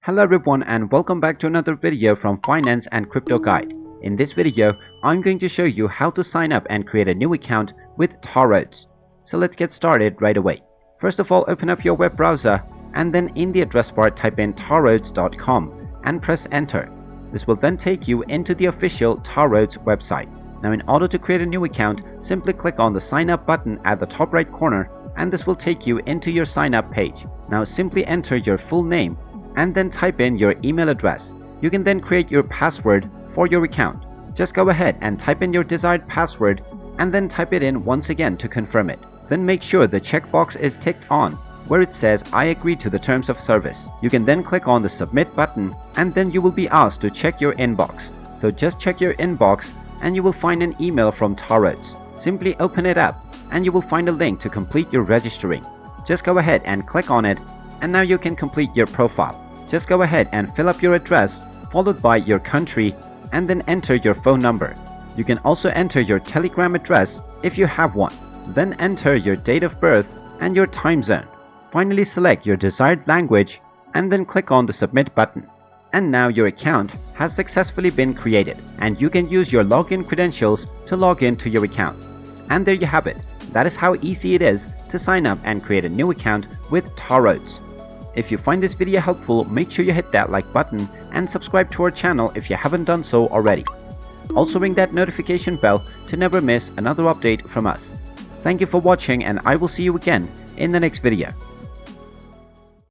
Hello everyone and welcome back to another video from Finance and Crypto Guide. In this video, I'm going to show you how to sign up and create a new account with TaroAds. So let's get started right away. First of all, open up your web browser and then in the address bar type in taroads.com and press enter. This will then take you into the official TaroAds website. Now in order to create a new account, simply click on the sign up button at the top right corner and this will take you into your sign up page. Now simply enter your full name and then type in your email address. You can then create your password for your account. Just go ahead and type in your desired password and then type it in once again to confirm it. Then make sure the checkbox is ticked on where it says I agree to the terms of service. You can then click on the submit button and then you will be asked to check your inbox. So just check your inbox and you will find an email from TaroAds. Simply open it up and you will find a link to complete your registering. Just go ahead and click on it and now you can complete your profile. Just go ahead and fill up your address followed by your country and then enter your phone number. You can also enter your Telegram address if you have one. Then enter your date of birth and your time zone. Finally select your desired language and then click on the submit button. And now your account has successfully been created and you can use your login credentials to log in to your account. And there you have it. That is how easy it is to sign up and create a new account with TaroAds. If you find this video helpful, make sure you hit that like button and subscribe to our channel if you haven't done so already. Also ring that notification bell to never miss another update from us. Thank you for watching and I will see you again in the next video.